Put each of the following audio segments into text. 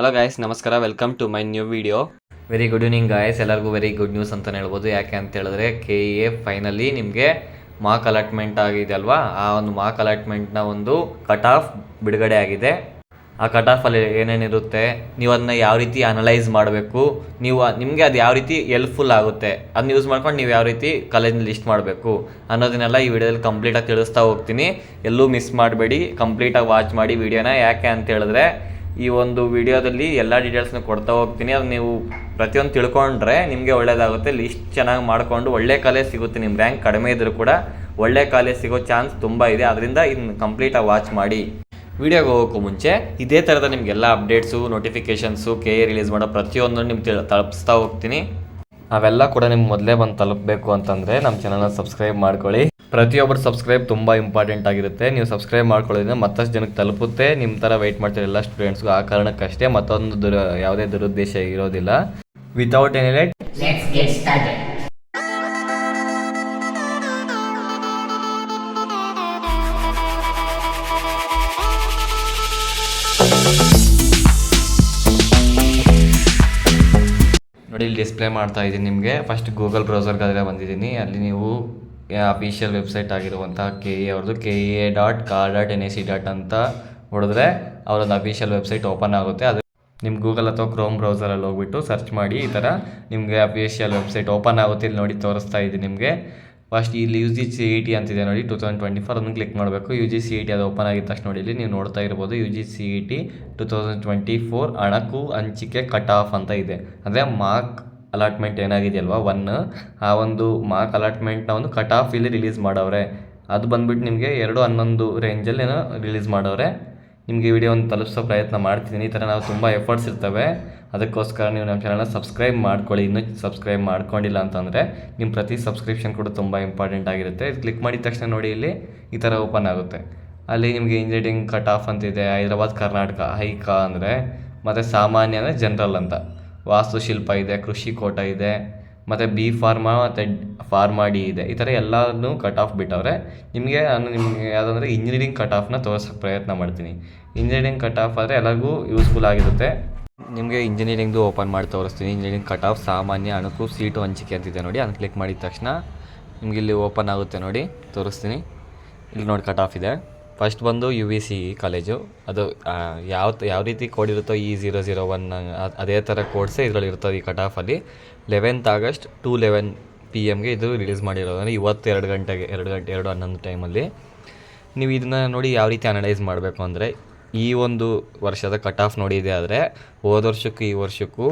Hello guys, ನಮಸ್ಕಾರ. Welcome to my new video. Very good evening guys. ಎಲ್ಲರಿಗೂ very good news ಅಂತಲೇ ಹೇಳ್ಬೋದು. ಯಾಕೆ ಅಂತ ಹೇಳಿದ್ರೆ KEA ಫೈನಲಿ ನಿಮಗೆ ಮಾರ್ಕ್ ಅಲಾಟ್ಮೆಂಟ್ ಆಗಿದೆ ಅಲ್ವಾ. ಆ ಒಂದು ಮಾರ್ಕ್ ಅಲಾಟ್ಮೆಂಟ್ನ ಒಂದು ಕಟ್ ಆಫ್ ಬಿಡುಗಡೆ ಆಗಿದೆ. ಆ ಕಟ್ ಆಫಲ್ಲಿ ಏನೇನಿರುತ್ತೆ, ನೀವು ಅದನ್ನ ಯಾವ ರೀತಿ ಅನಲೈಸ್ ಮಾಡಬೇಕು, ನಿಮಗೆ ಅದು ಯಾವ ರೀತಿ ಹೆಲ್ಪ್ಫುಲ್ ಆಗುತ್ತೆ, ಅದನ್ನ ಯೂಸ್ ಮಾಡ್ಕೊಂಡು ನೀವು ಯಾವ ರೀತಿ ಕಾಲೇಜ್ನ ಲಿಸ್ಟ್ ಮಾಡಬೇಕು ಅನ್ನೋದನ್ನೆಲ್ಲ ಈ ವಿಡಿಯೋದಲ್ಲಿ ಕಂಪ್ಲೀಟಾಗಿ ತಿಳಿಸ್ತಾ ಹೋಗ್ತೀನಿ. ಎಲ್ಲೂ ಮಿಸ್ ಮಾಡಬೇಡಿ, ಕಂಪ್ಲೀಟಾಗಿ ವಾಚ್ ಮಾಡಿ ವಿಡಿಯೋನ. ಯಾಕೆ ಅಂತ ಹೇಳಿದ್ರೆ ಈ ಒಂದು ವಿಡಿಯೋದಲ್ಲಿ ಎಲ್ಲ ಡೀಟೇಲ್ಸ್ನ ಕೊಡ್ತಾ ಹೋಗ್ತೀನಿ. ಅದು ನೀವು ಪ್ರತಿಯೊಂದು ತಿಳ್ಕೊಂಡ್ರೆ ನಿಮಗೆ ಒಳ್ಳೆಯದಾಗುತ್ತೆ. ಲಿಸ್ಟ್ ಚೆನ್ನಾಗಿ ಮಾಡಿಕೊಂಡು ಒಳ್ಳೆ ಕಾಲೇಜ್ ಸಿಗುತ್ತೆ. ನಿಮ್ಮ ರ್ಯಾಂಕ್ ಕಡಿಮೆ ಇದ್ದರೂ ಕೂಡ ಒಳ್ಳೆ ಕಾಲೇಜ್ ಸಿಗೋ ಚಾನ್ಸ್ ತುಂಬ ಇದೆ. ಅದರಿಂದ ಇದನ್ನು ಕಂಪ್ಲೀಟಾಗಿ ವಾಚ್ ಮಾಡಿ. ವಿಡಿಯೋಗೆ ಹೋಗೋಕ್ಕೂ ಮುಂಚೆ ಇದೇ ಥರದ ನಿಮಗೆಲ್ಲ ಅಪ್ಡೇಟ್ಸು, ನೋಟಿಫಿಕೇಷನ್ಸು, KEA ರಿಲೀಸ್ ಮಾಡೋ ಪ್ರತಿಯೊಂದು ನಿಮ್ಗೆ ತಲುಪಿಸ್ತಾ ಹೋಗ್ತೀನಿ. ಅವೆಲ್ಲ ಕೂಡ ನಿಮ್ಗೆ ಮೊದಲೇ ಬಂದು ತಲುಪಬೇಕು ಅಂತಂದರೆ ನಮ್ಮ ಚಾನಲ್ನ ಸಬ್ಸ್ಕ್ರೈಬ್ ಮಾಡ್ಕೊಳ್ಳಿ. ಪ್ರತಿಯೊಬ್ಬರು ಸಬ್ಸ್ಕ್ರೈಬ್ ತುಂಬ ಇಂಪಾರ್ಟೆಂಟ್ ಆಗಿರುತ್ತೆ. ನೀವು ಸಬ್ಸ್ಕ್ರೈಬ್ ಮಾಡ್ಕೊಳ್ಳೋದ್ರಿಂದ ಮತ್ತಷ್ಟು ಜನಕ್ಕೆ ತಲುಪುತ್ತೆ. ನಿಮ್ಮ ಥರ ವೆಯ್ಟ್ ಮಾಡ್ತಾರೆ ಎಲ್ಲ ಸ್ಟೂಡೆಂಟ್ಸ್ಗೂ. ಆ ಕಾರಣಕ್ಕಷ್ಟೇ, ಮತ್ತೊಂದು ಯಾವುದೇ ದುರುದ್ದೇಶ ಇರೋದಿಲ್ಲ. Without any late let's get started. ನೋಡಿ, ಇಲ್ಲಿ ಡಿಸ್ಪ್ಲೇ ಮಾಡ್ತಾ ಇದ್ದೀನಿ ನಿಮಗೆ. ಫಸ್ಟ್ ಗೂಗಲ್ ಬ್ರೌಸರ್ಗಾದರೆ ಬಂದಿದ್ದೀನಿ. ಅಲ್ಲಿ ನೀವು ಅಫಿಷಿಯಲ್ ವೆಬ್ಸೈಟ್ ಆಗಿರುವಂಥ KEA ಅವ್ರದ್ದು KEA.car.nic. ಅಂತ ಹೊಡೆದ್ರೆ ಅವರೊಂದು ಅಫಿಷಿಯಲ್ ವೆಬ್ಸೈಟ್ ಓಪನ್ ಆಗುತ್ತೆ. ಅದು ನಿಮ್ಮ ಗೂಗಲ್ ಅಥವಾ ಕ್ರೋಮ್ ಬ್ರೌಸರಲ್ಲಿ ಹೋಗ್ಬಿಟ್ಟು ಸರ್ಚ್ ಮಾಡಿ. ಈ ಥರ ನಿಮಗೆ ಅಫಿಷಿಯಲ್ ವೆಬ್ಸೈಟ್ ಓಪನ್ ಆಗುತ್ತೆ. ಇಲ್ಲಿ ನೋಡಿ ತೋರಿಸ್ತಾ ಇದ್ದೀನಿ ನಿಮಗೆ. ಫಸ್ಟ್ ಇಲ್ಲಿ UGCET ಅಂತಿದೆ ನೋಡಿ, 2024. ಅದನ್ನು ಕ್ಲಿಕ್ ಮಾಡಬೇಕು. UGCET ಅದು ಓಪನ್ ಆಗಿದ ತಕ್ಷಣ ನೋಡಿ, ಇಲ್ಲಿ ನೀವು ನೋಡ್ತಾ ಇರ್ಬೋದು UGCET 2024 ಅಣಕು ಹಂಚಿಕೆ ಕಟ್ ಆಫ್ ಅಂತ ಇದೆ. ಅಂದರೆ ಮಾರ್ಕ್ ಅಲಾಟ್ಮೆಂಟ್ ಏನಾಗಿದೆಯಲ್ವಾ 1, ಆ ಒಂದು ಮಾರ್ಕ್ ಅಲಾಟ್ಮೆಂಟ್ನ ಒಂದು ಕಟ್ ಆಫ್ ಇಲ್ಲಿ ರಿಲೀಸ್ ಮಾಡವ್ರೆ. ಅದು ಬಂದುಬಿಟ್ಟು ನಿಮಗೆ 2-11 ರೇಂಜಲ್ಲಿ ಏನೋ ರಿಲೀಸ್ ಮಾಡವ್ರೆ. ನಿಮಗೆ ವಿಡಿಯೋ ಒಂದು ತಲುಪಿಸೋ ಪ್ರಯತ್ನ ಮಾಡ್ತಿದ್ದೀನಿ. ಈ ಥರ ನಾವು ತುಂಬ ಎಫರ್ಟ್ಸ್ ಇರ್ತವೆ. ಅದಕ್ಕೋಸ್ಕರ ನೀವು ನಮ್ಮ ಚಾನಲ್ನ ಸಬ್ಸ್ಕ್ರೈಬ್ ಮಾಡ್ಕೊಳ್ಳಿ. ಇನ್ನೂ ಸಬ್ಸ್ಕ್ರೈಬ್ ಮಾಡ್ಕೊಂಡಿಲ್ಲ ಅಂತಂದರೆ ನಿಮ್ಮ ಪ್ರತಿ ಸಬ್ಸ್ಕ್ರಿಪ್ಷನ್ ಕೂಡ ತುಂಬ ಇಂಪಾರ್ಟೆಂಟ್ ಆಗಿರುತ್ತೆ. ಇದು ಕ್ಲಿಕ್ ಮಾಡಿದ ತಕ್ಷಣ ನೋಡಿ, ಇಲ್ಲಿ ಈ ಥರ ಓಪನ್ ಆಗುತ್ತೆ. ಅಲ್ಲಿ ನಿಮಗೆ ಇಂಜಿನಿಯರಿಂಗ್ ಕಟ್ ಆಫ್ ಅಂತಿದೆ. ಹೈದರಾಬಾದ್ ಕರ್ನಾಟಕ ಹೈಕಾ ಅಂದರೆ, ಮತ್ತು ಸಾಮಾನ್ಯ ಅಂದರೆ ಜನರಲ್ ಅಂತ. ವಾಸ್ತುಶಿಲ್ಪ ಇದೆ, ಕೃಷಿ ಕೋಟ ಇದೆ, ಮತ್ತು B ಫಾರ್ಮಾ ಮತ್ತು ಫಾರ್ಮಾ D ಇದೆ. ಈ ಥರ ಎಲ್ಲನೂ ಕಟ್ ಆಫ್ ಬಿಟ್ಟವ್ರೆ. ನಿಮಗೆ ಯಾವುದಂದರೆ ಇಂಜಿನಿಯರಿಂಗ್ ಕಟ್ ಆಫ್ನ ತೋರಿಸೋಕ್ಕೆ ಪ್ರಯತ್ನ ಮಾಡ್ತೀನಿ. ಇಂಜಿನಿಯರಿಂಗ್ ಕಟ್ ಆಫ್ ಆದರೆ ಎಲ್ಲರಿಗೂ ಯೂಸ್ಫುಲ್ ಆಗಿರುತ್ತೆ. ನಿಮಗೆ ಇಂಜಿನಿಯರಿಂಗ್ದು ಓಪನ್ ಮಾಡಿ ತೋರಿಸ್ತೀನಿ. ಇಂಜಿನಿಯರಿಂಗ್ ಕಟ್ ಆಫ್ ಸಾಮಾನ್ಯ ಅಣಕು ಸೀಟು ಹಂಚಿಕೆ ಅಂತಿದೆ ನೋಡಿ. ಅದನ್ನು ಕ್ಲಿಕ್ ಮಾಡಿದ ತಕ್ಷಣ ನಿಮಗೆ ಇಲ್ಲಿ ಓಪನ್ ಆಗುತ್ತೆ ನೋಡಿ, ತೋರಿಸ್ತೀನಿ. ಇಲ್ಲಿ ನೋಡಿ ಕಟ್ ಆಫ್ ಇದೆ. ಫಸ್ಟ್ ಬಂದು UVC ಕಾಲೇಜು. ಅದು ಯಾವ ರೀತಿ ಕೋಡ್ ಇರುತ್ತೋ E001 ಅದೇ ಥರ ಕೋಡ್ಸೇ ಇದರಲ್ಲಿ ಇರ್ತದೆ ಈ ಕಟ್ ಆಫಲ್ಲಿ. 11th ಆಗಸ್ಟ್ 2:11 PM ಇದು ರಿಲೀಸ್ ಮಾಡಿರೋದು. ಅಂದರೆ ಇವತ್ತು 2 ಗಂಟೆಗೆ 2:11 ಟೈಮಲ್ಲಿ. ನೀವು ಇದನ್ನು ನೋಡಿ ಯಾವ ರೀತಿ ಅನಲೈಸ್ ಮಾಡಬೇಕು ಅಂದರೆ, ಈ ಒಂದು ವರ್ಷದ ಕಟ್ ಆಫ್ ನೋಡಿದೆ ಆದರೆ ಹೋದ ವರ್ಷಕ್ಕೂ ಈ ವರ್ಷಕ್ಕೂ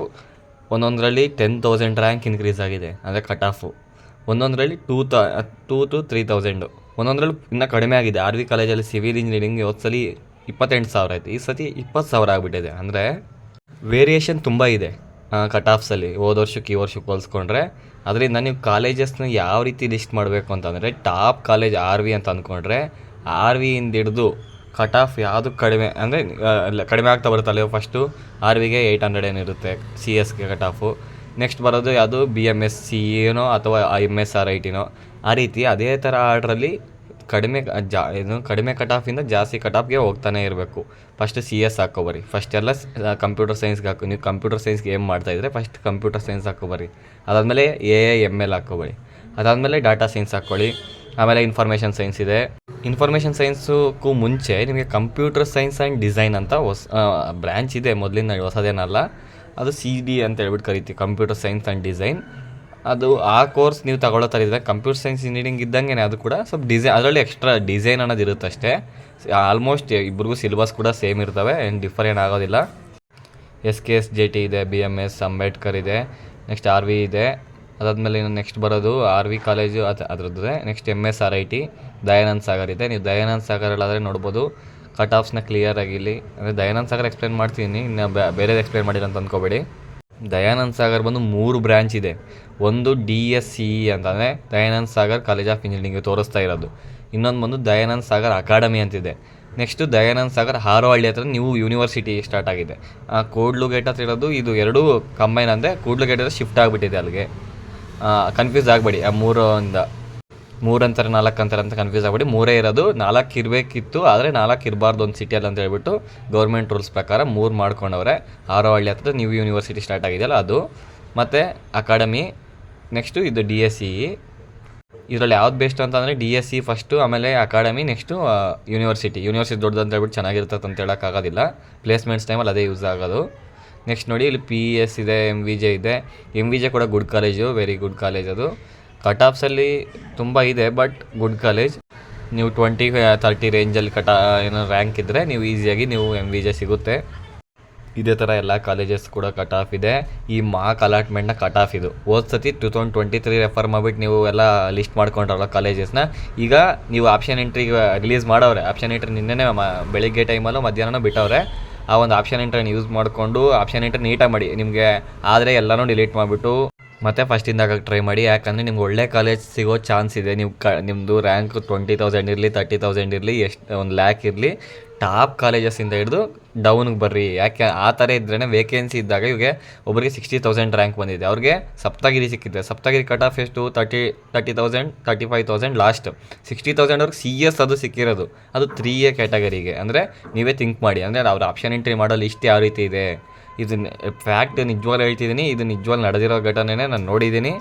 ಒಂದೊಂದರಲ್ಲಿ 10,000 ರ್ಯಾಂಕ್ ಇನ್ಕ್ರೀಸ್ ಆಗಿದೆ. ಅಂದರೆ ಕಟ್ ಆಫು ಒಂದೊಂದರಲ್ಲಿ 2 to 3,000, ಒಂದೊಂದರಲ್ಲಿ ಇನ್ನೂ ಕಡಿಮೆ ಆಗಿದೆ. RV ಕಾಲೇಜಲ್ಲಿ ಸಿವಿಲ್ ಇಂಜಿನಿಯರಿಂಗ್ ಹೋದ ಸಲ 28,000 ಆಯಿತು, ಈ ಸತಿ 20,000 ಆಗಿಬಿಟ್ಟಿದೆ. ಅಂದರೆ ವೇರಿಯೇಷನ್ ತುಂಬ ಇದೆ ಕಟ್ ಆಫ್ಸಲ್ಲಿ ಹೋದ ವರ್ಷಕ್ಕೆ ಈ ವರ್ಷಕ್ಕೆ ಹೋಲಿಸ್ಕೊಂಡ್ರೆ. ಅದರಿಂದ ನೀವು ಕಾಲೇಜಸ್ನ ಯಾವ ರೀತಿ ಲಿಸ್ಟ್ ಮಾಡಬೇಕು ಅಂತಂದರೆ, ಟಾಪ್ ಕಾಲೇಜ್ RV ಅಂತ ಅಂದ್ಕೊಂಡ್ರೆ RVಯಿಂದ ಹಿಡಿದು ಕಟ್ ಆಫ್ ಯಾವುದು ಕಡಿಮೆ ಅಂದರೆ ಕಡಿಮೆ ಆಗ್ತಾ ಬರುತ್ತಲ್ಲ. ಫಸ್ಟು RVಗೆ 800 ಏನಿರುತ್ತೆ, CSಗೆ ಕಟ್ ಆಫು. ನೆಕ್ಸ್ಟ್ ಬರೋದು ಯಾವುದು BMS CEನೋ ಅಥವಾ MSRITನೋ, ಆ ರೀತಿ ಅದೇ ಥರ ಆರ್ಡ್ರಲ್ಲಿ ಕಡಿಮೆ ಕಟ್ ಆಫಿಂದ ಜಾಸ್ತಿ ಕಟ್ ಆಫ್ಗೆ ಹೋಗ್ತಾನೆ ಇರಬೇಕು. First CS ಹಾಕೋಬರಿ. ಫಸ್ಟ್ ಎಲ್ಲ ಕಂಪ್ಯೂಟರ್ ಸೈನ್ಸ್ಗೆ ಹಾಕೋ. ನೀವು ಕಂಪ್ಯೂಟರ್ ಸೈನ್ಸ್ಗೆ ಏನು ಮಾಡ್ತಾಯಿದ್ರೆ ಫಸ್ಟ್ ಕಂಪ್ಯೂಟರ್ ಸೈನ್ಸ್ ಹಾಕೋಬರಿ. ಅದಾದಮೇಲೆ AI/ML ಹಾಕೋಬರಿ. ಅದಾದಮೇಲೆ ಡಾಟಾ ಸೈನ್ಸ್ ಹಾಕ್ಕೊಳ್ಳಿ. ಆಮೇಲೆ ಇನ್ಫಾರ್ಮೇಷನ್ ಸೈನ್ಸ್ ಇದೆ. ಇನ್ಫಾರ್ಮೇಷನ್ ಸೈನ್ಸಕ್ಕೂ ಮುಂಚೆ ನಿಮಗೆ ಕಂಪ್ಯೂಟರ್ ಸೈನ್ಸ್ ಆ್ಯಂಡ್ ಡಿಸೈನ್ ಅಂತ ಬ್ರ್ಯಾಂಚ್ ಇದೆ ಮೊದಲಿಂದ, ಹೊಸದೇನಲ್ಲ. ಅದು CD ಅಂತ ಹೇಳ್ಬಿಟ್ಟು ಕರಿತೀವಿ, ಕಂಪ್ಯೂಟರ್ ಸೈನ್ಸ್ ಆ್ಯಂಡ್ ಡಿಸೈನ್. ಅದು ಆ ಕೋರ್ಸ್ ನೀವು ತಗೊಳ್ಳೋ ಥರ ಇದ್ದರೆ ಕಂಪ್ಯೂಟರ್ ಸೈನ್ಸ್ ಇಂಜಿನಿಯರಿಂಗ್ ಇದ್ದಂಗೆ ಅದು ಕೂಡ ಸ್ವಲ್ಪ ಡಿಸೈನ್, ಅದರಲ್ಲಿ ಎಕ್ಸ್ಟ್ರಾ ಡಿಸೈನ್ ಅನ್ನೋದು ಇರುತ್ತೆ ಅಷ್ಟೇ. ಆಲ್ಮೋಸ್ಟ್ ಇಬ್ಬರಿಗೂ ಸಿಲೆಬಸ್ ಕೂಡ ಸೇಮ್ ಇರ್ತವೆ, ಏನು ಡಿಫರ್ ಏನಾಗೋದಿಲ್ಲ. SKSJT ಇದೆ, BMS ಅಂಬೇಡ್ಕರ್ ಇದೆ, ನೆಕ್ಸ್ಟ್ RV ಇದೆ. ಅದಾದಮೇಲೆ ಇನ್ನು ನೆಕ್ಸ್ಟ್ ಬರೋದು RV ಕಾಲೇಜು ಅದರದ್ದೇ. ನೆಕ್ಸ್ಟ್ MSRIT ದಯಾನಂದ್ ಸಾಗರ್ ಇದೆ. ನೀವು ದಯಾನಂದ್ ಸಾಗರಲ್ಲಾದರೆ ನೋಡ್ಬೋದು ಕಟ್ ಆಫ್ಸ್ನ ಕ್ಲಿಯರ್ ಆಗಿಲ್ಲಿ. ಅಂದರೆ ದಯಾನಂದ್ ಸಾಗರ್ ಎಕ್ಸ್ಪ್ಲೇನ್ ಮಾಡ್ತೀನಿ, ಇನ್ನು ಬೇರೆದು ಎಕ್ಸ್ಪ್ಲೇನ್ ಮಾಡಿಲ್ಲ ಅಂತ ಅಂದ್ಕೋಬೇಡಿ. ದಯಾನಂದ್ ಸಾಗರ್ ಬಂದು 3 ಬ್ರ್ಯಾಂಚ್ ಇದೆ. ಒಂದು DSCE ಅಂತಂದರೆ Dayanand Sagar college of engineering ತೋರಿಸ್ತಾ ಇರೋದು. ಇನ್ನೊಂದು ಬಂದು ದಯಾನಂದ್ ಸಾಗರ್ ಅಕಾಡೆಮಿ ಅಂತಿದೆ. ನೆಕ್ಸ್ಟು ದಯಾನಂದ್ ಸಾಗರ್ ಹಾರೋಹಳ್ಳಿ ಹತ್ರ ನ್ಯೂ ಯೂನಿವರ್ಸಿಟಿ ಸ್ಟಾರ್ಟ್ ಆಗಿದೆ. ಕೂಡ್ಲು ಗೇಟ್ ಹತ್ರ ಇರೋದು. ಇದು ಎರಡೂ ಕಂಬೈನ್ ಅಂದರೆ ಕೂಡ್ಲು ಗೇಟ್ ಹತ್ರ ಶಿಫ್ಟ್ ಆಗಿಬಿಟ್ಟಿದೆ ಅಲ್ಲಿಗೆ. ಕನ್ಫ್ಯೂಸ್ ಆಗಬೇಡಿ ಆ 3ಇಂದ. 3 ಅಂತಾರೆ 4 ಅಂತಾರೆ ಅಂತ ಕನ್ಫ್ಯೂಸ್ ಆಗ್ಬಿಟ್ಟು 3 ಇರೋದು, 4 ಇರಬೇಕಿತ್ತು ಆದರೆ 4 ಇರಬಾರ್ದು ಒಂದು ಸಿಟಿಯಲ್ಲಿ ಅಂತ ಹೇಳ್ಬಿಟ್ಟು ಗೌರ್ಮೆಂಟ್ ರೂಲ್ಸ್ ಪ್ರಕಾರ 3 ಮಾಡ್ಕೊಂಡವ್ರೆ. ಹಾರೋಹಳ್ಳಿ ಹತ್ರ ನ್ಯೂ ಯೂನಿವರ್ಸಿಟಿ ಸ್ಟಾರ್ಟ್ ಆಗಿದೆಯಲ್ಲ ಅದು, ಮತ್ತು ಅಕಾಡೆಮಿ. ನೆಕ್ಸ್ಟು ಇದು DSE. ಇದರಲ್ಲಿ ಯಾವ್ದು ಬೆಸ್ಟ್ ಅಂತಂದರೆ DSE ಫಸ್ಟು, ಆಮೇಲೆ ಅಕಾಡೆಮಿ, ನೆಕ್ಸ್ಟು ಯೂನಿವರ್ಸಿಟಿ ದೊಡ್ಡದು ಅಂತ ಹೇಳ್ಬಿಟ್ಟು ಚೆನ್ನಾಗಿರ್ತದೆ ಅಂತ ಹೇಳೋಕ್ಕಾಗೋದಿಲ್ಲ. ಪ್ಲೇಸ್ಮೆಂಟ್ಸ್ ಟೈಮಲ್ಲಿ ಅದೇ ಯೂಸ್ ಆಗೋದು. ನೆಕ್ಸ್ಟ್ ನೋಡಿ ಇಲ್ಲಿ PES ಇದೆ, MVJ ಇದೆ. MVJ ಕೂಡ good college, very good college ಅದು. ಕಟ್ ಆಫ್ಸಲ್ಲಿ ತುಂಬ ಇದೆ, ಬಟ್ ಗುಡ್ ಕಾಲೇಜ್. ನೀವು 20-30 ರೇಂಜಲ್ಲಿ ಏನೋ ರ್ಯಾಂಕ್ ಇದ್ದರೆ ನೀವು ಈಸಿಯಾಗಿ ನೀವು MVJ ಸಿಗುತ್ತೆ. ಇದೇ ಥರ ಎಲ್ಲ ಕಾಲೇಜಸ್ ಕೂಡ ಕಟ್ ಆಫ್ ಇದೆ. ಈ ಮಾರ್ಕ್ ಅಲಾಟ್ಮೆಂಟ್ನ ಕಟ್ ಆಫ್ ಇದು ಸತಿ 2023 ರೆಫರ್ ಮಾಡಿಬಿಟ್ಟು ನೀವು ಎಲ್ಲ ಲಿಸ್ಟ್ ಮಾಡ್ಕೊಂಡ್ರಲ್ಲ ಕಾಲೇಜಸ್ನ. ಈಗ ನೀವು ಆಪ್ಷನ್ ಎಂಟ್ರಿಗೆ ರಿಲೀಸ್ ಮಾಡವ್ರೆ. ಆಪ್ಷನ್ ಎಂಟ್ರಿ ನಿನ್ನೆ ಬೆಳಿಗ್ಗೆ ಟೈಮಲ್ಲೂ ಮಧ್ಯಾಹ್ನ ಬಿಟ್ಟವ್ರೆ. ಆ ಒಂದು ಆಪ್ಷನ್ ಎಂಟ್ರನ್ನು ಯೂಸ್ ಮಾಡಿಕೊಂಡು ಆಪ್ಷನ್ ಎಂಟ್ರಿ ನೀಟಾಗಿ ಮಾಡಿ. ನಿಮಗೆ ಆದರೆ ಎಲ್ಲನೂ ಡಿಲೀಟ್ ಮಾಡಿಬಿಟ್ಟು ಮತ್ತು ಫಸ್ಟಿಂದ ಆಗಕ್ಕೆ ಟ್ರೈ ಮಾಡಿ. ಯಾಕಂದರೆ ನಿಮ್ಗೆ ಒಳ್ಳೆ ಕಾಲೇಜ್ ಸಿಗೋ ಚಾನ್ಸ್ ಇದೆ. ನೀವು ನಿಮ್ಮದು ರ್ಯಾಂಕ್ 20,000 ಇರಲಿ, 30,000 ಇರಲಿ, ಎಷ್ಟು 1,00,000 ಇರಲಿ, ಟಾಪ್ ಕಾಲೇಜಸ್ಸಿಂದ ಹಿಡಿದು ಡೌನಿಗೆ ಬರ್ರಿ. ಯಾಕೆ ಆ ಥರ ಇದ್ರೇ ವೇಕೆನ್ಸಿ ಇದ್ದಾಗ ಇವಾಗ ಒಬ್ಬರಿಗೆ 60,000 ರ್ಯಾಂಕ್ ಬಂದಿದೆ, ಅವ್ರಿಗೆ ಸಪ್ತಗಿರಿ ಸಿಕ್ಕಿದೆ. ಸಪ್ತಗಿರಿ ಕಟ್ ಆಫ್ ಎಷ್ಟು 30,000 35,000 ಲಾಸ್ಟ್. 60,000 ಅವ್ರಿಗೆ CS ಅದು ಸಿಕ್ಕಿರೋದು, ಅದು 3A ಕ್ಯಾಟಗರಿಗೆ. ಅಂದರೆ ನೀವೇ ಥಿಂಕ್ ಮಾಡಿ, ಅಂದರೆ ಅವ್ರ ಆಪ್ಷನ್ ಎಂಟ್ರಿ ಮಾಡೋ ಲಿಸ್ಟ್ ಯಾವ ರೀತಿ ಇದೆ. ಇದು ಫ್ಯಾಕ್ಟ್ ನಿಜವಾಗ್ಲೂ ಹೇಳ್ತಿದ್ದೀನಿ, ಇದು ನಿಜವಾಗ್ಲೂ ನಡೆದಿರೋ ಘಟನೆನೇ ನಾನು ನೋಡಿದ್ದೀನಿ.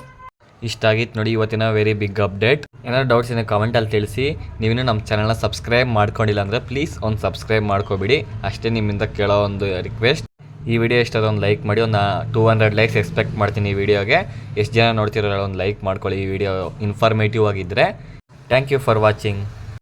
ಇಷ್ಟ ಆಗಿತ್ತು ನೋಡಿ ಇವತ್ತಿನ ವೆರಿ ಬಿಗ್ ಅಪ್ಡೇಟ್. ಏನಾದ್ರು ಡೌಟ್ಸ್ ಇದೆ ಕಮೆಂಟಲ್ಲಿ ತಿಳಿಸಿ. ನೀವಿನ್ನೂ ನಮ್ಮ ಚಾನಲ್ನ ಸಬ್ಸ್ಕ್ರೈಬ್ ಮಾಡ್ಕೊಂಡಿಲ್ಲ ಅಂದರೆ ಪ್ಲೀಸ್ ಒಂದು ಸಬ್ಸ್ಕ್ರೈಬ್ ಮಾಡ್ಕೊಬಿಡಿ. ಅಷ್ಟೇ ನಿಮ್ಮಿಂದ ಕೇಳೋ ಒಂದು ರಿಕ್ವೆಸ್ಟ್. ಈ ವಿಡಿಯೋ ಇಷ್ಟ ಒಂದು ಲೈಕ್ ಮಾಡಿ. ಒಂದು 200 ಲೈಕ್ಸ್ ಎಕ್ಸ್ಪೆಕ್ಟ್ ಮಾಡ್ತೀನಿ ಈ ವಿಡಿಯೋಗೆ. ಎಷ್ಟು ಜನ ನೋಡ್ತಿರೋ ಒಂದು ಲೈಕ್ ಮಾಡ್ಕೊಳ್ಳಿ ಈ ವಿಡಿಯೋ ಇನ್ಫಾರ್ಮೇಟಿವ್ ಆಗಿದ್ದರೆ. Thank you for watching.